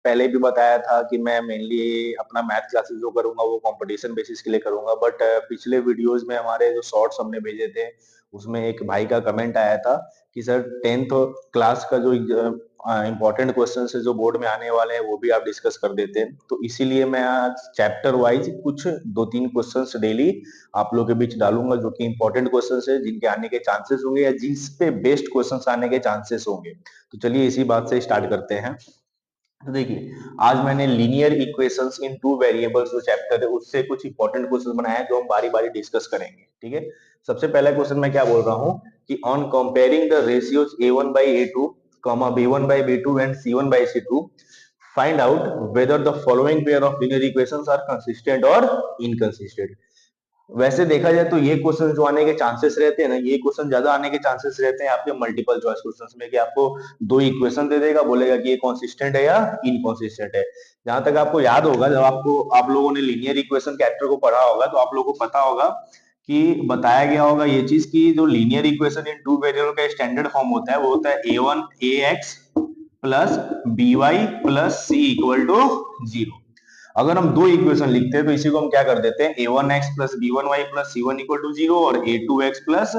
पहले भी बताया था कि मैं मेनली अपना मैथ क्लासेस जो करूंगा वो कंपटीशन बेसिस के लिए करूंगा, बट पिछले वीडियोस में हमारे जो शॉर्ट्स हमने भेजे थे उसमें एक भाई का कमेंट आया था कि सर 10th क्लास का जो इंपॉर्टेंट क्वेश्चन है जो बोर्ड में आने वाले हैं वो भी आप डिस्कस कर देते हैं। तो इसीलिए मैं आज चैप्टर वाइज कुछ 2-3 क्वेश्चंस डेली आप लोगों के बीच डालूंगा जो कि इंपॉर्टेंट क्वेश्चंस है, जिनके आने के चांसेस होंगे या जिस पे बेस्ट क्वेश्चंस आने के चांसेस होंगे। तो चलिए इसी बात से स्टार्ट करते हैं। तो देखिए, आज मैंने लीनियर इक्वेशंस इन टू वेरिएबल्स जो चैप्टर है उससे कुछ इंपॉर्टेंट क्वेश्चन बनाए हैं जो हम बारी बारी डिस्कस करेंगे। ठीक है, सबसे पहला क्वेश्चन मैं क्या बोल रहा हूँ कि on comparing the ratios a1 by a2, b1 by b2 and c1 by c2, find out whether the following pair of linear equations are consistent or inconsistent। वैसे देखा जाए तो ये क्वेश्चन जो आने के चांसेस रहते हैं ना, ये क्वेश्चन ज्यादा आने के चांसेस रहते हैं आपके मल्टीपल चॉइस क्वेश्चंस में, कि आपको दो इक्वेशन दे देगा, बोलेगा कि ये कंसिस्टेंट है या इनकंसिस्टेंट है। जहां तक आपको याद होगा, जब आप लोगों ने लीनियर इक्वेशन कैरेक्टर को पढ़ा होगा तो आप लोगों को पता होगा कि बताया गया होगा ये चीज की जो linear equation in two variable का स्टैंडर्ड फॉर्म होता है वो होता है a1ax plus by plus c equal to 0। अगर हम दो इक्वेशन लिखते हैं तो इसी को हम क्या कर देते हैं a1x plus b1y plus c1 equal to 0 और a2x plus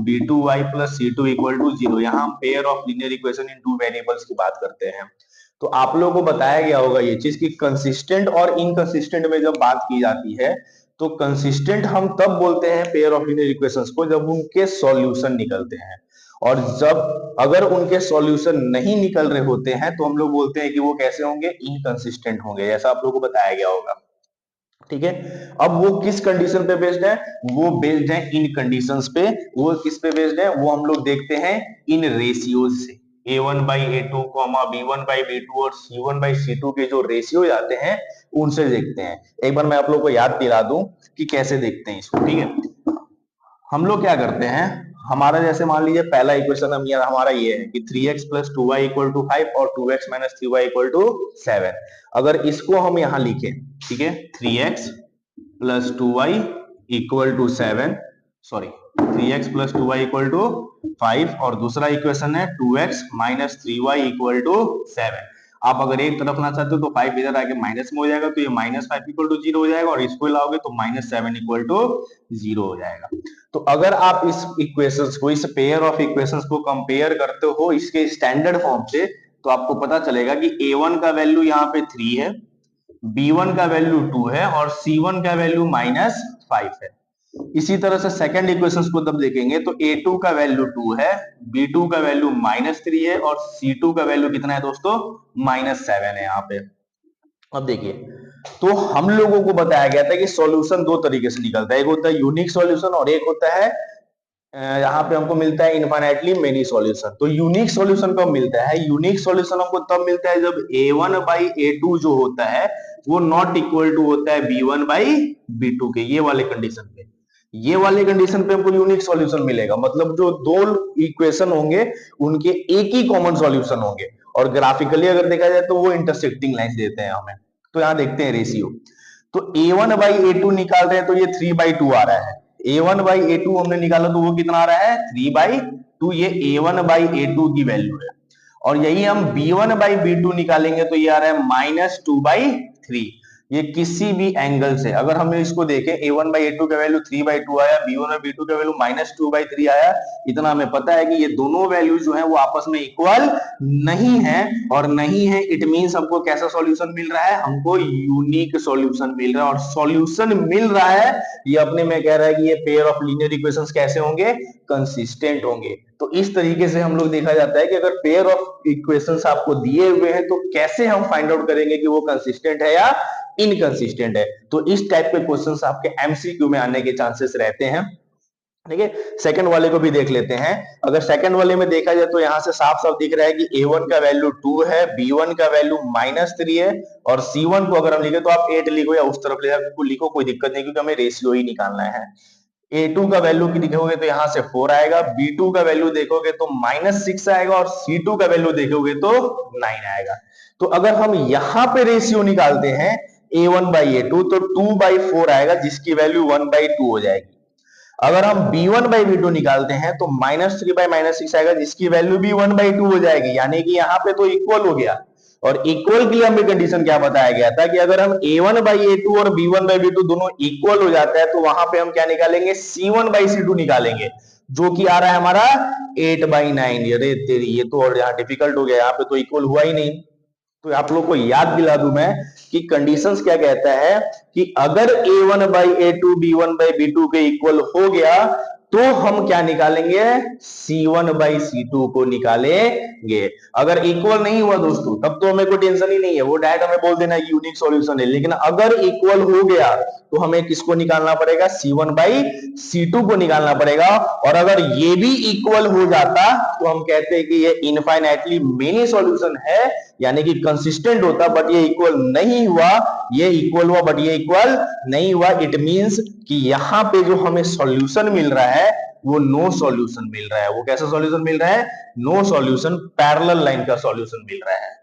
b2y plus c2 equal to 0। यहाँ हम pair of linear equation in two variables की बात करते हैं। तो आप लोगों को बताया गया होगा ये चीज कि कंसिस्टेंट और इनकंसिस्टेंट में जब बात की जाती है तो कंसिस्टेंट हम तब बोलते हैं पेयर ऑफ लीनियर इक्वेशंस को जब उनके सॉल्यूशन निकलते हैं, और जब अगर उनके सॉल्यूशन नहीं निकल रहे होते हैं तो हम लोग बोलते हैं कि वो कैसे होंगे, इनकंसिस्टेंट होंगे, जैसा आप लोगों को बताया गया होगा। ठीक है, अब वो किस कंडीशन पे बेस्ड है, वो बेस्ड है इन कंडीशंस पे। वो किस पे बेस्ड है, वो हम लोग देखते हैं इन रेशियोज से। a1 by a2, b1 by b2 और c1 by c2 के जो रेशियो आते हैं उनसे देखते हैं। एक बार मैं आप लोग को याद दिला दूं कि कैसे देखते हैं इसको। ठीक है, हम लोग क्या करते हैं, हमारा जैसे मान लीजिए पहला इक्वेशन हमारा ये है कि 3x plus 2y equal to 5 और 2x minus 3y equal to 7। अगर इसको हम यहां लिखें, ठीक है, 3x plus 2y equal to 7, sorry 3x plus 2y equal to 5 और दूसरा इक्वेशन है 2x minus 3y equal to 7। आप अगर एक तरफ ना चाहते हो तो 5 इधर आके माइनस में हो जाएगा तो ये -5 इक्वल टू 0 हो जाएगा, और इसको लाओगे तो -7 इक्वल टू 0 हो जाएगा। तो अगर आप इस इक्वेशंस को, इस पेयर ऑफ इक्वेशंस को कंपेयर करते हो इसके स्टैंडर्ड फॉर्म से, तो आपको पता चलेगा कि a1 का वैल्यू यहाँ पे 3 है, b1 का वैल्यू 2 है और c1 का वैल्यू -5 है। इसी तरह से सेकंड इक्वेशंस को तब देखेंगे तो a2 का वैल्यू 2 है, b2 का वैल्यू -3 है और c2 का वैल्यू कितना है दोस्तों, -7 है यहाँ पे। अब देखिए, तो हम लोगों को बताया गया था कि सॉल्यूशन दो तरीके से निकलता है, एक होता है यूनिक सॉल्यूशन और एक होता है यहाँ पे हमको मिलता है इनफाइनाइटली मेनी सॉल्यूशन। तो यूनिक सॉल्यूशन कब मिलता है, यूनिक सॉल्यूशन हमको तब मिलता है जब a1 बाई a2 जो होता है वो नॉट इक्वल टू होता है b1 बाई b2 के। ये वाले कंडीशन पे, ये वाले कंडीशन पे हमको यूनिक सॉल्यूशन मिलेगा, मतलब जो दो इक्वेशन होंगे उनके एक ही कॉमन सॉल्यूशन होंगे, और ग्राफिकली अगर देखा जाए तो वो इंटरसेक्टिंग लाइंस देते हैं हमें। तो यहाँ देखते हैं रेशियो, तो a1 बाई a2 निकाल रहे हैं तो ये 3/2 आ रहा है। a1 बाई a2 हमने निकाला तो वो कितना आ रहा है, 3/2। ये a1 बाई a2 की वैल्यू है, और यही हम b1 बाई b2 निकालेंगे तो ये आ रहा है -2/3। ये किसी भी एंगल से अगर हम इसको देखें, a1 बाई a2 का वैल्यू 3/2 आया, b1 और b2 का वैल्यू -2/3 आया, इतना हमें पता है कि ये दोनों वैल्यू जो है वो आपस में इक्वल नहीं है, और नहीं है इट मींस हमको कैसा सॉल्यूशन मिल रहा है, हमको यूनिक सॉल्यूशन मिल रहा है। और सॉल्यूशन मिल रहा है ये अपने में कह रहा है कि ये पेयर ऑफ लीनियर इक्वेशंस कैसे होंगे, कंसिस्टेंट होंगे। तो इस तरीके से हम लोग देखा जाता है कि अगर पेयर ऑफ इक्वेशंस आपको दिए हुए हैं तो कैसे हम फाइंड आउट करेंगे कि वो कंसिस्टेंट है या इनकंसिस्टेंट है। तो इस टाइप के क्वेश्चंस आपके एमसीक्यू में आने के चांसेस रहते हैं। ठीक है, सेकंड वाले को भी देख लेते हैं। अगर सेकंड वाले में देखा जाए तो यहां से साफ साफ दिख रहा है कि a1 का वैल्यू 2 है, b1 का वैल्यू -3 है, और c1 को अगर हम लिखे तो आप 8 लिखो या उस तरफ लिखो, कोई दिक्कत नहीं, क्योंकि हमें रेशियो ही निकालना है। a2 का वैल्यू की देखोगे तो यहां से 4 आएगा, b2 का वैल्यू देखोगे तो -6 आएगा, और c2 का वैल्यू देखोगे तो 9 आएगा। तो अगर हम यहां पे रेशियो निकालते हैं a1 बाई a2 तो 2/4 आएगा, जिसकी वैल्यू 1/2 हो जाएगी। अगर हम b1 बाई b2 निकालते हैं तो -3/-6 आएगा, जिसकी वैल्यू भी 1/2 हो जाएगी, यानी कि यहाँ पे तो इक्वल हो गया। और इक्वल के लिए हमें कंडीशन क्या बताया गया था कि अगर हम a1/a2 और b1/b2 दोनों इक्वल हो जाता है तो वहां पे हम क्या निकालेंगे, c1/c2 निकालेंगे, जो कि आ रहा है हमारा 8/9। अरे तेरी, ये तो और यहाँ डिफिकल्ट हो गया, यहाँ पे तो इक्वल हुआ ही नहीं। तो आप लोग को याद दिला दूं मैं कि कंडीशंस क्या कहता है कि अगर a1/a2 b1/b2 के इक्वल हो गया तो हम क्या निकालेंगे, c1/c2 को निकालेंगे। अगर इक्वल नहीं हुआ दोस्तों तब तो हमें कोई टेंशन ही नहीं है, वो डायरेक्ट हमें बोल देना यूनिक सॉल्यूशन है। लेकिन अगर इक्वल हो गया तो हमें किसको निकालना पड़ेगा, c1/c2 को निकालना पड़ेगा। और अगर ये भी इक्वल हो जाता तो हम कहते हैं कि ये इनफाइनाइटली मेनी सॉल्यूशन है, यानी कि कंसिस्टेंट होता, बट ये इक्वल नहीं हुआ। ये इक्वल हुआ बट ये इक्वल नहीं हुआ। इट मींस कि यहां पे जो हमें सॉल्यूशन मिल रहा है वो नो सॉल्यूशन मिल रहा है। वो कैसा सॉल्यूशन मिल रहा है, नो सॉल्यूशन, पैरेलल लाइन का सॉल्यूशन मिल रहा है।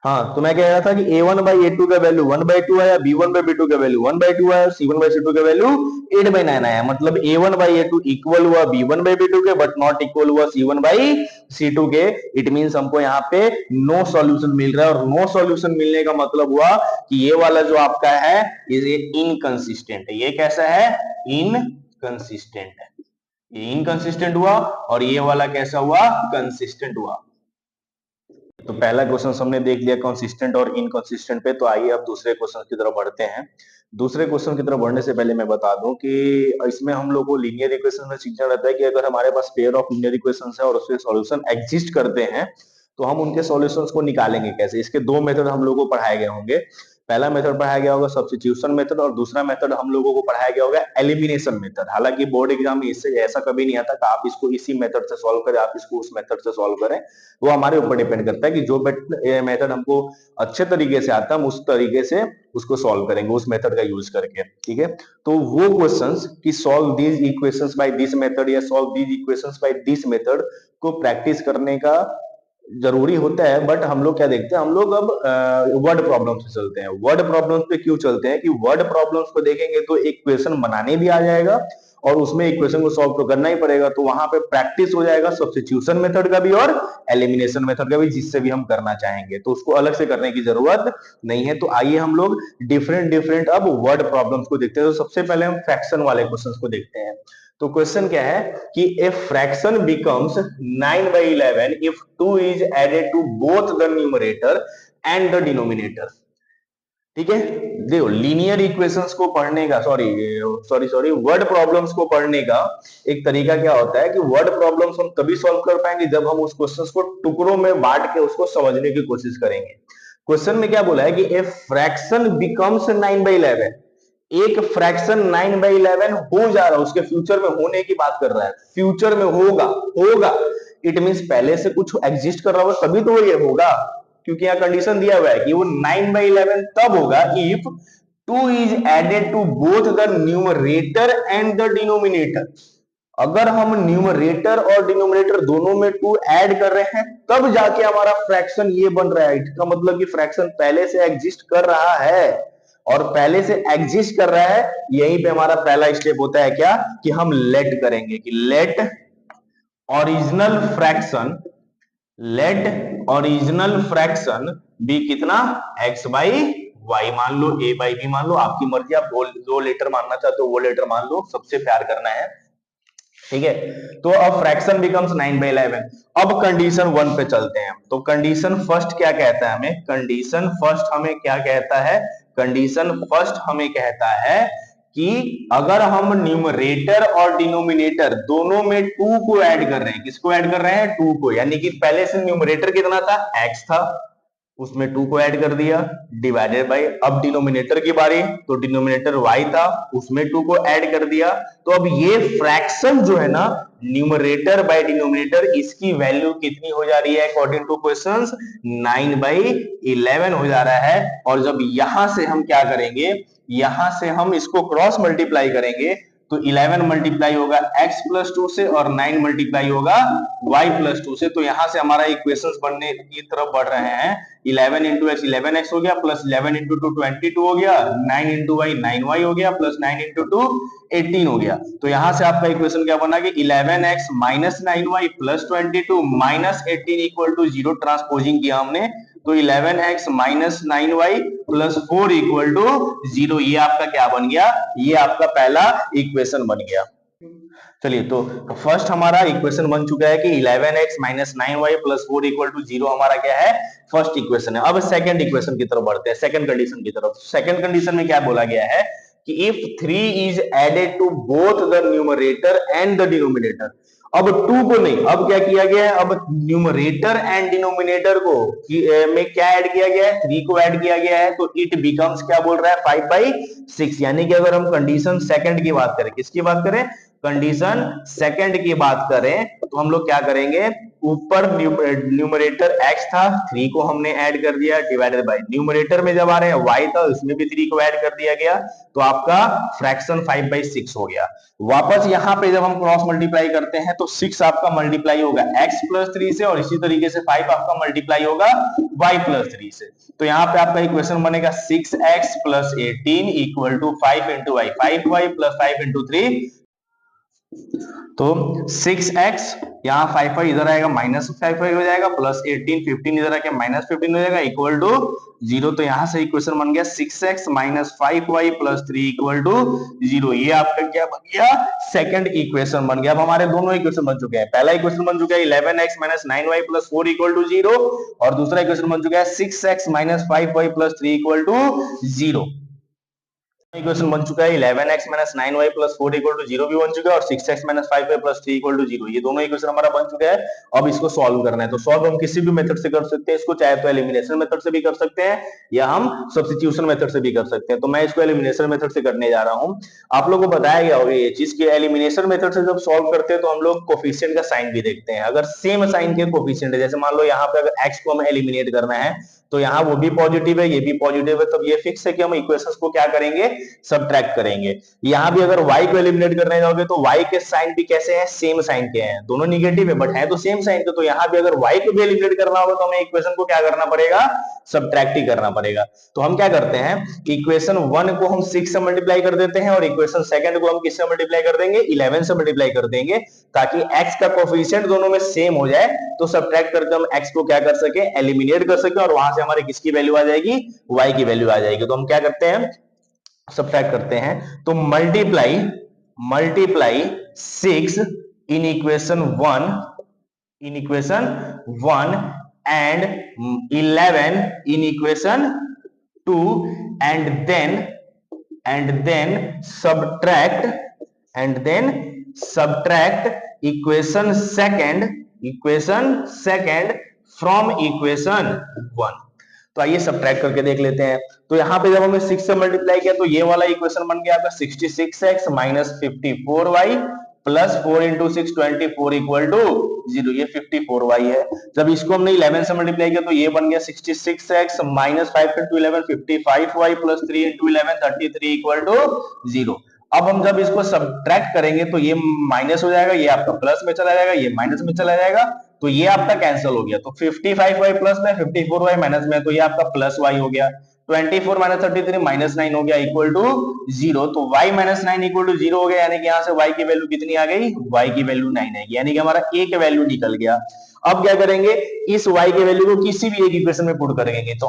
हाँ, तो मैं कह रहा था कि a1/a2 का वैल्यू 1/2 आया, b1/b2 का वैल्यू 1/2 आया, c1/c2 का वैल्यू 8/9 आया। मतलब a1/a2 इक्वल हुआ b1/b2 के बट नॉट इक्वल हुआ c1/c2 के। इट मींस हमको यहाँ पे नो सॉल्यूशन मिल रहा है, और नो सॉल्यूशन मिलने का मतलब हुआ कि ये वाला जो आपका है ये इनकंसिस्टेंट है। ये कैसा है, इनकंसिस्टेंट है। ये इनकंसिस्टेंट हुआ और ये वाला कैसा हुआ, कंसिस्टेंट हुआ। तो पहला क्वेश्चन हमने देख लिया कंसिस्टेंट और इनकंसिस्टेंट पे। तो आइए अब दूसरे क्वेश्चन की तरफ बढ़ते हैं। दूसरे क्वेश्चन की तरफ बढ़ने से पहले मैं बता दूं कि इसमें हम लोग को लीनियर इक्वेशन में सीखना रहता है कि अगर हमारे पास पेयर ऑफ लीनियर इक्वेशंस है और उसके सॉल्यूशन एग्जिस्ट करते हैं तो हम उनके सॉल्यूशंस को निकालेंगे कैसे। इसके दो मेथड हम लोगों को पढ़ाए गए होंगे। पहला मेथड पढ़ाया गया होगा सब्स्टिट्यूशन मेथड, और दूसरा मेथड हम लोगों को पढ़ाया गया होगा एलिमिनेशन मेथड। हालांकि बोर्ड एग्जाम में इससे ऐसा कभी नहीं आता कि आप इसको इसी मेथड से सॉल्व करें, आप इसको उस मेथड से सॉल्व करें। वो हमारे ऊपर डिपेंड करता है कि जो मेथड हमको अच्छे तरीके से आता है हम उस तरीके से उसको सॉल्व करेंगे, उस मेथड का यूज करके। ठीक है, तो वो क्वेश्चंस कि solve these equations by this method या solve these equations by this method को प्रैक्टिस करने का जरूरी होता है। बट हम लोग क्या देखते हैं, हम लोग अब वर्ड प्रॉब्लम्स पे चलते हैं। वर्ड प्रॉब्लम्स पे क्यों चलते हैं कि वर्ड प्रॉब्लम्स को देखेंगे तो एक क्वेश्चन बनाने भी आ जाएगा और उसमें इक्वेशन को सॉल्व तो करना ही पड़ेगा। तो वहां पे प्रैक्टिस हो जाएगा सब्स्टिट्यूशन मेथड का भी और एलिमिनेशन मेथड का भी, जिससे भी हम करना चाहेंगे। तो उसको अलग से करने की जरूरत नहीं है। तो आइए हम लोग डिफरेंट डिफरेंट अब वर्ड प्रॉब्लम्स को देखते हैं। तो सबसे पहले हम फ्रैक्शन वाले क्वेश्चंस को देखते हैं। तो क्वेश्चन क्या है कि a fraction becomes 9/11 if 2 is added to both the numerator and the denominator. ठीक है, देखो लीनियर इक्वेशंस को पढ़ने का सॉरी वर्ड प्रॉब्लम्स को पढ़ने का एक तरीका क्या होता है कि वर्ड प्रॉब्लम्स हम तभी सॉल्व कर पाएंगे जब हम उस क्वेश्चंस को टुकड़ों में बांट के उसको समझने की कोशिश करेंगे। क्वेश्चन में क्या बोला है कि ए फ्रैक्शन बिकम्स 9/11, एक फ्रैक्शन 9/11 हो जा रहा है, उसके फ्यूचर में होने की बात कर रहा है, फ्यूचर में होगा। इट मींस पहले से कुछ एग्जिस्ट कर रहा होगा तभी तो ये होगा, क्योंकि यहाँ कंडीशन दिया हुआ है कि वो 9/11 तब होगा if 2 is added to both the numerator and the denominator. अगर हम न्यूमरेटर और डिनोमिनेटर दोनों में 2 ऐड कर रहे हैं तब जाके हमारा फ्रैक्शन ये बन रहा है। इसका मतलब कि फ्रैक्शन पहले से एग्जिस्ट कर रहा है, और पहले से एग्जिस्ट कर रहा है, यहीं पे हमारा पहला स्टेप होता है क्या कि हम लेट करेंगे कि लेट ओरिजिनल फ्रैक्शन भी कितना, x/y। मान लो a/b मान लो, आपकी मर्जी, आप दो लेटर मानना चाहते हो वो लेटर मान लो, सबसे प्यार करना है। ठीक है, तो अब फ्रैक्शन बिकम्स 9/11। अब कंडीशन 1 पे चलते हैं। तो कंडीशन फर्स्ट क्या कहता है हमें, कंडीशन फर्स्ट हमें क्या कहता है, कंडीशन फर्स्ट हमें कहता है कि अगर हम न्यूमरेटर और डिनोमिनेटर दोनों में 2 को ऐड कर रहे हैं, किसको ऐड कर रहे हैं, 2 को, यानी कि पहले से न्यूमरेटर कितना था, x था, उसमें 2 को ऐड कर दिया डिवाइडेड बाय, अब डिनोमिनेटर की बारी, तो डिनोमिनेटर y था, उसमें 2 को ऐड कर दिया। तो अब ये फ्रैक्शन जो है ना, न्यूमरेटर बाय डिनोमिनेटर, इसकी वैल्यू कितनी हो जा रही है अकॉर्डिंग टू क्वेश्चंस, 9/11 हो जा रहा है। और जब यहां से हम क्या करेंगे, यहां से हम इसको क्रॉस मल्टीप्लाई करेंगे तो 11 मल्टीप्लाई होगा x प्लस 2 से और 9 मल्टीप्लाई होगा y प्लस 2 से। तो यहां से हमारा इक्वेशंस बनने की तरफ बढ़ रहे हैं। 11 इंटू एक्स 11x हो गया, प्लस 11 इंटू 2 22 हो गया, 9 इंटू वाई 9y हो गया, प्लस 9 इंटू 2 18 हो गया। तो यहां से आपका इक्वेशन क्या बना कि 11x minus 9y plus 22 minus 18 equal to 0 transposing किया हमने। तो 11x minus 9y plus 4 equal to 0, ये आपका क्या बन गया, ये आपका पहला इक्वेशन बन गया। चलिए, तो फर्स्ट हमारा इक्वेशन बन चुका है कि 11x minus 9y plus 4 equal to 0 हमारा क्या है, फर्स्ट इक्वेशन है। अब सेकंड इक्वेशन की तरफ बढ़ते हैं, सेकंड कंडीशन की तरफ। सेकंड कंडीशन में क्या बोला गया है कि if 3 is added to both the numerator and the denominator. अब 2 को नहीं, अब क्या किया गया है, अब न्यूमरेटर एंड डिनोमिनेटर को में क्या ऐड किया गया है, 3 को ऐड किया गया है। तो इट बिकम्स क्या बोल रहा है, 5/6। यानी कि अगर हम कंडीशन सेकंड की बात करें, किसकी बात करें, कंडीशन सेकंड की बात करें, तो हम लोग क्या करेंगे, ऊपर न्यूमरेटर x था, 3 को हमने ऐड कर दिया, डिवाइडेड बाय न्यूमरेटर में जब आ रहे हैं y था, इसमें भी 3 को ऐड कर दिया गया, तो आपका फ्रैक्शन 5/6 हो गया। वापस यहाँ पे जब हम क्रॉस मल्टीप्लाई करते हैं तो 6 आपका मल्टीप्लाई होगा x प्लस 3 से, और इसी तरीके से 5 आपका मल्टीप्लाई होगा y प्लस 3 से। तो यहाँ पे आपका इक्वेशन बनेगा 6x plus 18 equal to 5 into y, 5y plus 5 into 3। तो 6x यहाँ 5 इधर आएगा, माइनस 5 हो जाएगा, प्लस 18 15 इधर आके माइनस 15 हो जाएगा, इक्वल टू 0। तो यहाँ से इक्वेशन बन गया 6x minus 5y plus 3 equal to 0। ये आपका क्या बन गया, सेकंड इक्वेशन बन गया। अब हमारे दोनों इक्वेशन बन चुके हैं। पहला इक्वेशन बन चुका है 11x minus 9y plus 4 equal to 0, और दूसरा इक्वेशन बन चुका है 6x minus 5y plus 3 equal to 0। Equation बन चुका है 11x minus 9y plus 4 equal to 0 भी बन चुका है, और 6x minus 5y plus 3 equal to 0, ये दोनों इक्वेशन हमारा बन चुका है। अब इसको सॉल्व करना है। तो सॉल्व हम किसी भी मेथड से कर सकते हैं इसको, चाहे तो एलिमिनेशन मेथड से भी कर सकते हैं या हम सब्स्टिट्यूशन मेथड से भी कर सकते हैं। तो मैं इसको एलिमिनेशन मेथड से करने जा रहा हूं। आप लोगों को बताया गया होगा ये चीज कि एलिमिनेशन मेथड से जब सॉल्व करते हैं तो हम लोग कोफिशिएंट का साइन भी देखते हैं। अगर सेम साइन के कोफिशिएंट है, जैसे मान लो यहाँ पे अगर x को हमें एलिमिनेट करना है, तो यहाँ वो भी पॉजिटिव है, ये भी पॉजिटिव है, तब ये फिक्स है कि हम इक्वेशंस को क्या करेंगे, सबट्रैक्ट करेंगे। यहाँ भी अगर y को एलिमिनेट करने जाओगे तो y के साइन भी कैसे हैं, सेम साइन के हैं, दोनों निगेटिव है बट है तो सेम साइन के। तो यहाँ भी अगर y को भी एलिमिनेट करना होगा तो हमें इक्वेशन को क्या करना पड़ेगा, सबट्रैक्ट ही करना पड़ेगा। तो हम क्या करते हैं, इक्वेशन 1 को हम 6 से मल्टीप्लाई कर देते हैं, और इक्वेशन सेकंड को हम किससे मल्टीप्लाई कर देंगे, 11 से मल्टीप्लाई कर देंगे, ताकि x का कोफिशिएंट दोनों में सेम हो जाए। तो सबट्रैक्ट करके हम x को क्या कर सके, एलिमिनेट कर सके, और वहां से हमारे किसकी वैल्यू आ जाएगी, y की वैल्यू आ जाएगी। तो हम क्या करते हैं, सबट्रैक्ट करते हैं। तो multiply 6 in equation 1 and 11 in equation 2, and then subtract equation second from equation 1। तो आइए सबट्रैक्ट करके देख लेते हैं। तो यहाँ पे जब हमने 6 से मल्टीप्लाई किया तो ये वाला इक्वेशन बन गया आपका 66x minus 54y plus 4 into 6 24 equal to 0, ये 54y है। जब इसको हमने 11 से मल्टीप्लाई किया तो ये बन गया 66x minus 5 into 11 55y plus 3 into 11 33 equal to 0। अब हम जब इसको सबट्रैक्ट करेंगे तो ये माइनस हो जाएगा, ये आपका प्लस में चला जाएगा, ये माइनस में चला जाएगा, तो ये आपका कैंसिल हो गया। तो 55y प्लस में 54y माइनस में, तो ये आपका प्लस y हो गया। 24 माइनस 33 माइनस 9 हो गया इक्वल टू 0। तो y माइनस 9 इक्वल टू 0 हो गया, यानी कि यहाँ से y की वैल्यू कितनी आ गई, y की वैल्यू 9 आएगी, यानी कि हमारा a का वैल्यू निकल गया। अब क्या करेंगे, इस y के वैल्यू को किसी भी एक इक्वेशन में पुट करेंगे। तो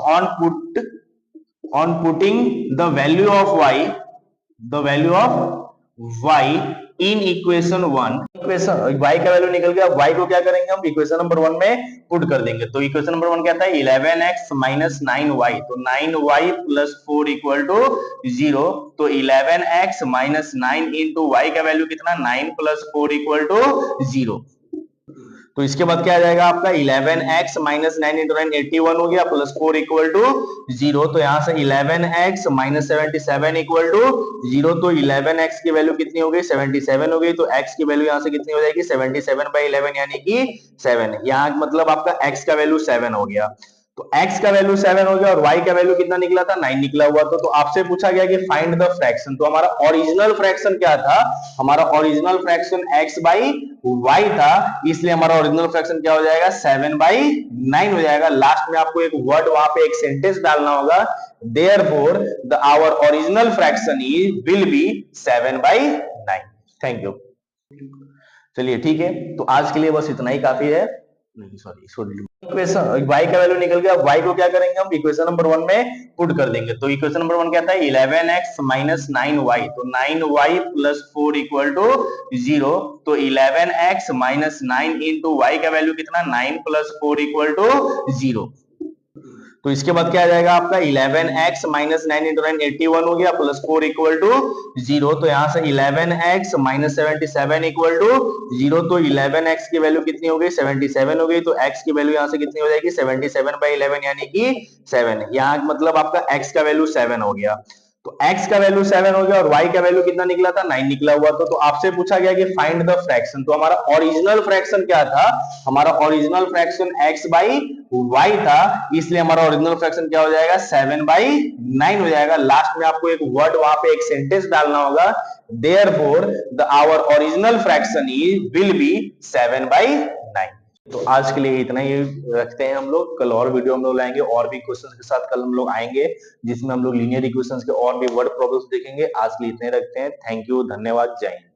on putting the value of y in equation 1, equation y का वैल्यू निकल गया। y को क्या करेंगे हम, इक्वेशन नंबर 1 में पुट कर देंगे। तो इक्वेशन नंबर 1 क्या था, 11x माइनस 9y, तो 9y प्लस 4 इक्वल टू 0। तो 11x माइनस 9 इंटू y का वैल्यू कितना, 9 प्लस 4 इक्वल टू 0। तो इसके बाद क्या आ जाएगा आपका 11x माइनस 9 इंटू 9 81 हो गया, प्लस 4 इक्वल टू 0। तो यहाँ से 11x माइनस 77 इक्वल टू 0। तो 11x की वैल्यू कितनी हो गई, 77 हो गई। तो x की वैल्यू यहाँ से कितनी हो जाएगी, 77/11 यानी कि 7। यहाँ मतलब आपका x का वैल्यू 7 हो गया। तो x का वैल्यू 7 हो गया और y का वैल्यू कितना निकला था, 9 निकला हुआ था। तो आपसे पूछा गया कि फाइंड द फ्रैक्शन, तो हमारा ओरिजिनल फ्रैक्शन क्या था, हमारा original fraction x by y था, इसलिए हमारा ओरिजिनल फ्रैक्शन क्या हो जाएगा, 7 बाई 9 हो जाएगा। लास्ट में आपको एक वर्ड वहां पे एक सेंटेंस डालना होगा, therefore the our original fraction is will be 7 by 9। Thank you. चलिए ठीक है, तो आज के लिए बस इतना ही काफी है। नहीं सॉरी, इक्वेशन y का वैल्यू निकल गया। y को क्या करेंगे हम, इक्वेशन नंबर 1 में पुट कर देंगे। तो इक्वेशन नंबर 1 क्या था, 11x माइनस 9y, तो 9y प्लस 4 इक्वल टू 0। तो 11x माइनस 9 इंटू y का वैल्यू कितना, 9 प्लस 4 इक्वल टू 0। तो इसके बाद क्या आ जाएगा आपका, 11x माइनस 9 इंटू 9 81 हो गया, प्लस 4 इक्वल टू 0। तो यहां से 11x माइनस 77 इक्वल टू 0। तो 11x की वैल्यू कितनी हो गई, 77 हो गई। तो x की वैल्यू यहां से कितनी हो जाएगी, 77 बाई 11 यानी कि 7। यहाँ मतलब आपका x का वैल्यू 7 हो गया। तो x का वैल्यू 7 हो गया और y का वैल्यू कितना निकला था, 9 निकला हुआ था। तो आपसे पूछा गया कि फाइंड द फ्रैक्शन, तो हमारा ओरिजिनल फ्रैक्शन क्या था, हमारा original fraction x by y था, इसलिए हमारा ओरिजिनल फ्रैक्शन क्या हो जाएगा, 7 बाई 9 हो जाएगा। लास्ट में आपको एक वर्ड वहां पे एक सेंटेंस डालना होगा, therefore the our original fraction is will be 7 by 9। तो आज के लिए इतना ही रखते हैं हम लोग। कल और वीडियो हम लोग लाएंगे और भी क्वेश्चंस के साथ, कल हम लोग आएंगे जिसमें हम लोग लीनियर इक्वेशंस के और भी वर्ड प्रॉब्लम्स देखेंगे। आज के लिए इतने रखते हैं। थैंक यू, धन्यवाद, जय हिंद।